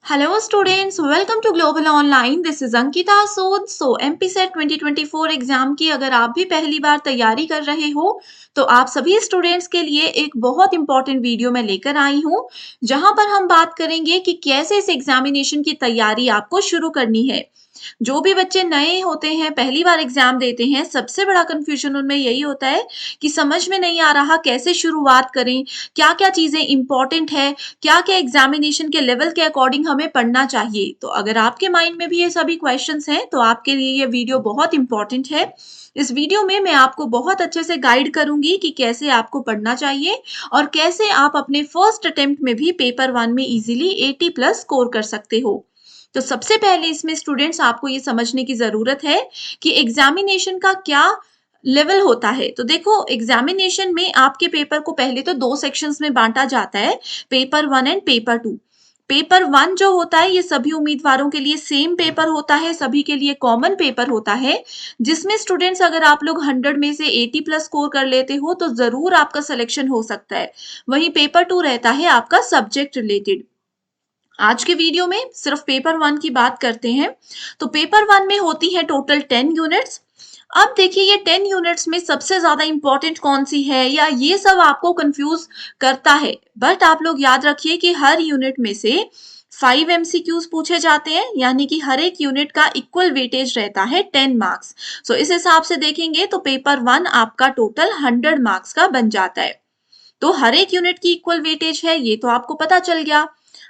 Hello students, welcome to Global Online. This is Ankita Sood. So MPSET 2024 exam की अगर आप भी पहली बार तैयारी कर रहे हो तो आप सभी स्टूडेंट्स के लिए एक बहुत इंपॉर्टेंट वीडियो मैं लेकर आई हूँ जहां पर हम बात करेंगे कि कैसे इस एग्जामिनेशन की तैयारी आपको शुरू करनी है। जो भी बच्चे नए होते हैं, पहली बार एग्जाम देते हैं, सबसे बड़ा कंफ्यूजन उनमें यही होता है कि समझ में नहीं आ रहा कैसे शुरुआत करें, क्या क्या चीजें इंपॉर्टेंट है, क्या क्या एग्जामिनेशन के लेवल के अकॉर्डिंग हमें पढ़ना चाहिए। तो अगर आपके माइंड में भी ये सभी क्वेश्चंस हैं तो आपके लिए ये वीडियो बहुत इंपॉर्टेंट है। इस वीडियो में मैं आपको बहुत अच्छे से गाइड करूंगी कि कैसे आपको पढ़ना चाहिए और कैसे आप अपने फर्स्ट अटेम्प्ट में भी पेपर 1 में इजीली 80+ स्कोर कर सकते हो। तो सबसे पहले इसमें स्टूडेंट्स आपको ये समझने की जरूरत है कि एग्जामिनेशन का क्या लेवल होता है। तो देखो, एग्जामिनेशन में आपके पेपर को पहले तो 2 सेक्शंस में बांटा जाता है, पेपर 1 एंड पेपर 2। पेपर 1 जो होता है ये सभी उम्मीदवारों के लिए सेम पेपर होता है, सभी के लिए कॉमन पेपर होता है, जिसमें स्टूडेंट्स अगर आप लोग 100 में से 80+ स्कोर कर लेते हो तो जरूर आपका सिलेक्शन हो सकता है। वहीं पेपर 2 रहता है आपका सब्जेक्ट रिलेटेड। आज के वीडियो में सिर्फ पेपर 1 की बात करते हैं। तो पेपर 1 में होती है टोटल 10 यूनिट्स। अब देखिए, ये 10 यूनिट्स में सबसे ज्यादा इंपॉर्टेंट कौन सी है या ये सब आपको कंफ्यूज करता है, बट आप लोग याद रखिए कि हर यूनिट में से 5 MCQs पूछे जाते हैं, यानी कि हर एक यूनिट का इक्वल वेटेज रहता है 10 मार्क्स। सो इस हिसाब से देखेंगे तो पेपर 1 आपका टोटल 100 मार्क्स का बन जाता है। तो हर एक यूनिट की इक्वल वेटेज है, ये तो आपको पता चल गया।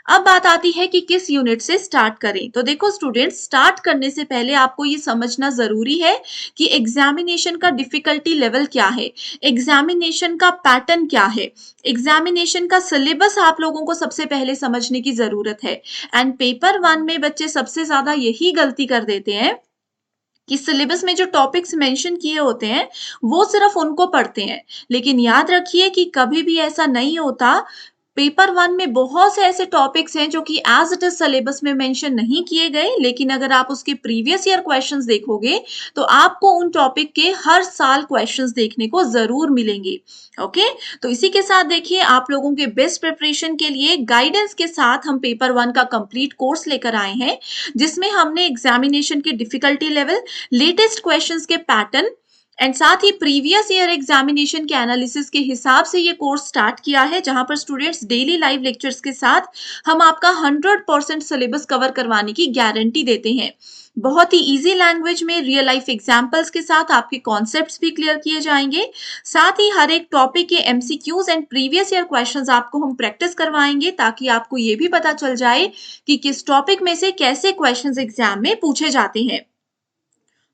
अब बात आती है कि किस यूनिट से स्टार्ट करें। तो देखो स्टूडेंट्स, स्टार्ट करने से पहले आपको ये समझना जरूरी है कि एग्जामिनेशन का डिफिकल्टी लेवल क्या है, एग्जामिनेशन का पैटर्न क्या है, एग्जामिनेशन का सिलेबस आप लोगों को सबसे पहले समझने की जरूरत है। एंड पेपर 1 में बच्चे सबसे ज्यादा यही गलती कर देते हैं कि सिलेबस में जो टॉपिक्स मेंशन किए होते हैं वो सिर्फ उनको पढ़ते हैं। लेकिन याद रखिए कि कभी भी ऐसा नहीं होता। पेपर 1 में बहुत से ऐसे टॉपिक्स हैं जो कि एज इट इज सिलेबस में मेंशन नहीं किए गए, लेकिन अगर आप उसके प्रीवियस ईयर क्वेश्चंस देखोगे तो आपको उन टॉपिक के हर साल क्वेश्चंस देखने को जरूर मिलेंगे। ओके, तो इसी के साथ देखिए, आप लोगों के बेस्ट प्रिपरेशन के लिए गाइडेंस के साथ हम पेपर 1 का कंप्लीट कोर्स लेकर आए हैं, जिसमें हमने एग्जामिनेशन की डिफिकल्टी लेवल, लेटेस्ट क्वेश्चंस के पैटर्न एंड साथ ही प्रीवियस ईयर एग्जामिनेशन के एनालिसिस के हिसाब से ये कोर्स स्टार्ट किया है, जहां पर स्टूडेंट्स डेली लाइव लेक्चर्स के साथ हम आपका 100% सिलेबस कवर करवाने की गारंटी देते हैं। बहुत ही इजी लैंग्वेज में रियल लाइफ एग्जांपल्स के साथ आपके कॉन्सेप्ट्स भी क्लियर किए जाएंगे। साथ ही हर एक टॉपिक के MCQs and previous year questions आपको हम प्रैक्टिस करवाएंगे, ताकि आपको ये भी पता चल जाए कि किस टॉपिक में से कैसे क्वेश्चंस एग्जाम में पूछे जाते हैं।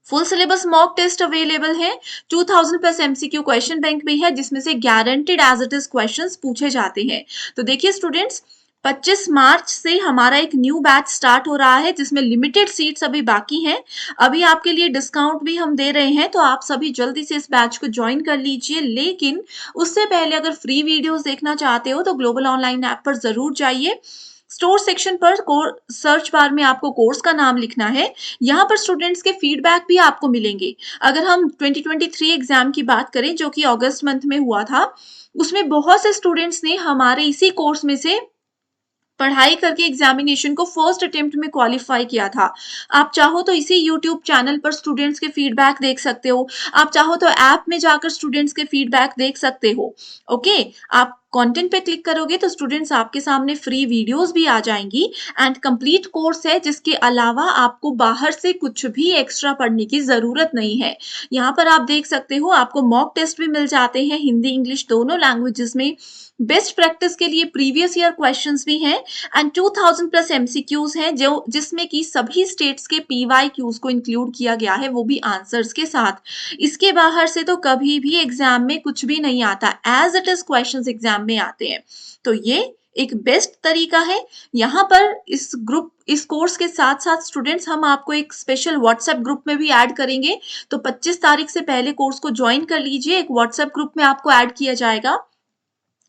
Full syllabus mock test available है, 2000+ MCQ क्वेश्चन बैंक भी है, जिसमें से guaranteed as it is questions पूछे जाते हैं। तो देखिए स्टूडेंट्स, 25 मार्च से हमारा एक न्यू बैच स्टार्ट हो रहा है, जिसमें लिमिटेड सीट्स अभी बाकी हैं। अभी आपके लिए डिस्काउंट भी हम दे रहे हैं, तो आप सभी जल्दी से इस बैच को ज्वाइन कर लीजिए। लेकिन उससे पहले अगर फ्री वीडियोस देखना चाहते हो तो ग्लोबल ऑनलाइन ऐप पर जरूर जाइए। स्टोर सेक्शन पर सर्च बार में आपको कोर्स का नाम लिखना है। यहाँ पर स्टूडेंट्स के फीडबैक भी आपको मिलेंगे। अगर हम 2023 एग्जाम की बात करें जो कि अगस्त मंथ में हुआ था, उसमें बहुत से स्टूडेंट्स ने हमारे इसी कोर्स में से पढ़ाई करके एग्जामिनेशन को फर्स्ट अटेम्प्ट में क्वालिफाई किया था। आप चाहो तो इसी यूट्यूब चैनल पर स्टूडेंट्स के फीडबैक देख सकते हो, आप चाहो तो ऐप में जाकर स्टूडेंट्स के फीडबैक देख सकते हो। ओके, आप कंटेंट पे क्लिक करोगे तो स्टूडेंट्स आपके सामने फ्री वीडियोस भी आ जाएंगी एंड कंप्लीट कोर्स है, जिसके अलावा आपको बाहर से कुछ भी एक्स्ट्रा पढ़ने की जरूरत नहीं है। यहाँ पर आप देख सकते हो, आपको मॉक टेस्ट भी मिल जाते हैं, हिंदी इंग्लिश दोनों लैंग्वेजेस में। बेस्ट प्रैक्टिस के लिए प्रीवियस ईयर क्वेश्चंस भी हैं एंड 2000+ MCQs हैं, जो जिसमें कि सभी स्टेट्स के PYQs को इंक्लूड किया गया है, वो भी आंसर्स के साथ। इसके बाहर से तो कभी भी एग्जाम में कुछ भी नहीं आता, as it is questions exam में आते हैं। तो ये एक बेस्ट तरीका है। यहाँ पर इस कोर्स के साथ साथ स्टूडेंट्स हम आपको एक स्पेशल व्हाट्सएप ग्रुप में भी ऐड करेंगे। तो 25 तारीख से पहले कोर्स को ज्वाइन कर लीजिए, एक व्हाट्सएप ग्रुप में आपको ऐड किया जाएगा,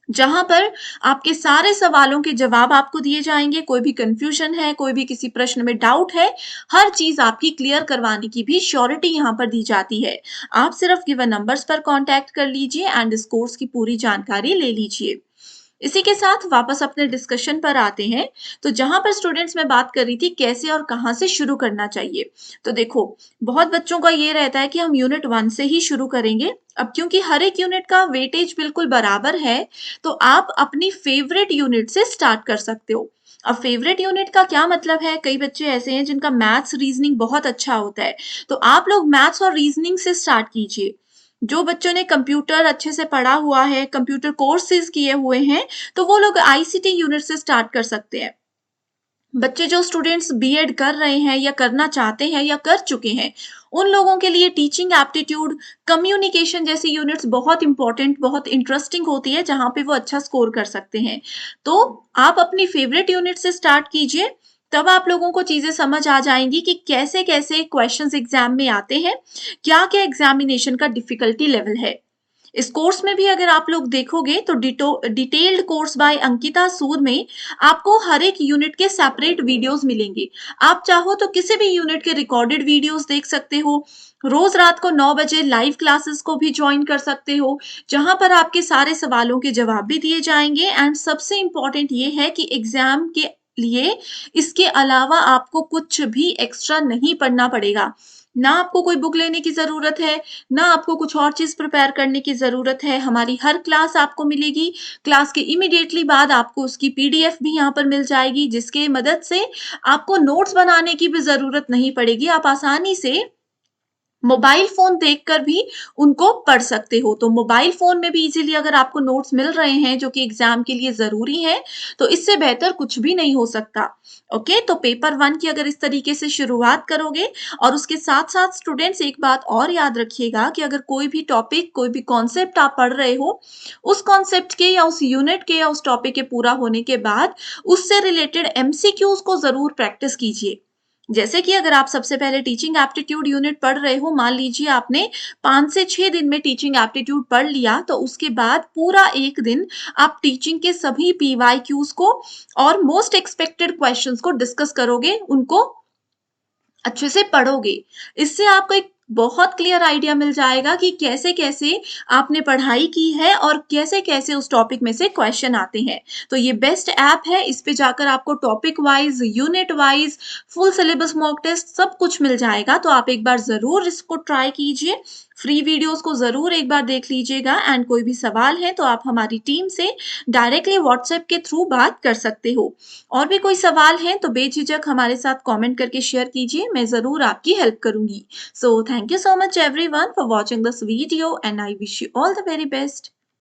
जहां पर आपके सारे सवालों के जवाब आपको दिए जाएंगे। कोई भी कंफ्यूजन है, कोई भी किसी प्रश्न में डाउट है, हर चीज आपकी क्लियर करवाने की भी श्योरिटी यहां पर दी जाती है। आप सिर्फ गिवन नंबर्स पर कांटेक्ट कर लीजिए एंड इस कोर्स की पूरी जानकारी ले लीजिए। इसी के साथ वापस अपने डिस्कशन पर आते हैं। तो जहां पर स्टूडेंट्स में बात कर रही थी कैसे और कहां से शुरू करना चाहिए। तो देखो, बहुत बच्चों का ये रहता है कि हम यूनिट 1 से ही शुरू करेंगे। अब क्योंकि हर एक यूनिट का वेटेज बिल्कुल बराबर है, तो आप अपनी फेवरेट यूनिट से स्टार्ट कर सकते हो। अब फेवरेट यूनिट का क्या मतलब है, कई बच्चे ऐसे हैं जिनका मैथ्स रीजनिंग बहुत अच्छा होता है, तो आप लोग मैथ्स और रीजनिंग से स्टार्ट कीजिए। जो बच्चों ने कंप्यूटर अच्छे से पढ़ा हुआ है, कंप्यूटर कोर्सेज किए हुए हैं, तो वो लोग आईसीटी यूनिट से स्टार्ट कर सकते हैं। बच्चे जो स्टूडेंट्स बीएड कर रहे हैं या करना चाहते हैं या कर चुके हैं, उन लोगों के लिए टीचिंग एप्टीट्यूड, कम्युनिकेशन जैसी यूनिट्स बहुत इंपॉर्टेंट, बहुत इंटरेस्टिंग होती है, जहां पे वो अच्छा स्कोर कर सकते हैं। तो आप अपनी फेवरेट यूनिट से स्टार्ट कीजिए, तब आप लोगों को चीजें समझ आ जाएंगी कि कैसे कैसे क्वेश्चंस एग्जाम में आते हैं, क्या क्या एग्जामिनेशन का डिफिकल्टी लेवल है। इस कोर्स में भी अगर आप लोग देखोगे तो डिटेल्ड कोर्स बाय अंकिता सूद में आपको हर एक यूनिट के सेपरेट वीडियोस मिलेंगे। आप चाहो तो किसी भी यूनिट के रिकॉर्डेड वीडियोस देख सकते हो। रोज रात को 9 बजे लाइव क्लासेस को भी ज्वाइन कर सकते हो, जहां पर आपके सारे सवालों के जवाब भी दिए जाएंगे। एंड सबसे इंपॉर्टेंट ये है कि एग्जाम के लिए इसके अलावा आपको कुछ भी एक्स्ट्रा नहीं पढ़ना पड़ेगा। ना आपको कोई बुक लेने की ज़रूरत है, ना आपको कुछ और चीज़ प्रिपेयर करने की ज़रूरत है। हमारी हर क्लास आपको मिलेगी। क्लास के इमीडिएटली बाद आपको उसकी पीडीएफ भी यहाँ पर मिल जाएगी, जिसके मदद से आपको नोट्स बनाने की भी ज़रूरत नहीं पड़ेगी। आप आसानी से मोबाइल फ़ोन देखकर भी उनको पढ़ सकते हो। तो मोबाइल फ़ोन में भी इज़िली अगर आपको नोट्स मिल रहे हैं जो कि एग्ज़ाम के लिए ज़रूरी हैं, तो इससे बेहतर कुछ भी नहीं हो सकता। ओके, तो पेपर 1 की अगर इस तरीके से शुरुआत करोगे, और उसके साथ-साथ स्टूडेंट्स एक बात और याद रखिएगा कि अगर कोई भी टॉपिक, कोई भी कॉन्सेप्ट आप पढ़ रहे हो, उस कॉन्सेप्ट के या उस यूनिट के या उस टॉपिक के पूरा होने के बाद उससे रिलेटेड एमसीक्यूज़ को ज़रूर प्रैक्टिस कीजिए। जैसे कि अगर आप सबसे पहले टीचिंग एप्टीट्यूड यूनिट पढ़ रहे हो, मान लीजिए आपने 5 से 6 दिन में टीचिंग एप्टीट्यूड पढ़ लिया, तो उसके बाद पूरा 1 दिन आप टीचिंग के सभी पीवाईक्यूज को और मोस्ट एक्सपेक्टेड क्वेश्चंस को डिस्कस करोगे, उनको अच्छे से पढ़ोगे। इससे आपको एक बहुत क्लियर आइडिया मिल जाएगा कि कैसे-कैसे आपने पढ़ाई की है और कैसे-कैसे उस टॉपिक में से क्वेश्चन आते हैं। तो ये बेस्ट ऐप है, इस पे जाकर आपको topic wise, unit wise, full syllabus mock test सब कुछ मिल जाएगा। तो आप एक बार ज़रूर इसको ट्राई कीजिए। फ्री वीडियोज़ को ज़रूर एक बार देख लीजिएगा। एंड कोई भी सवाल है तो आप हमारी टीम से डायरेक्टली व्हाट्सएप के थ्रू बात कर सकते हो। और भी कोई सवाल है तो बेझिझक हमारे साथ कमेंट करके शेयर कीजिए, मैं ज़रूर आपकी हेल्प करूँगी। So thank you so much everyone for watching this video and I wish you all the very best.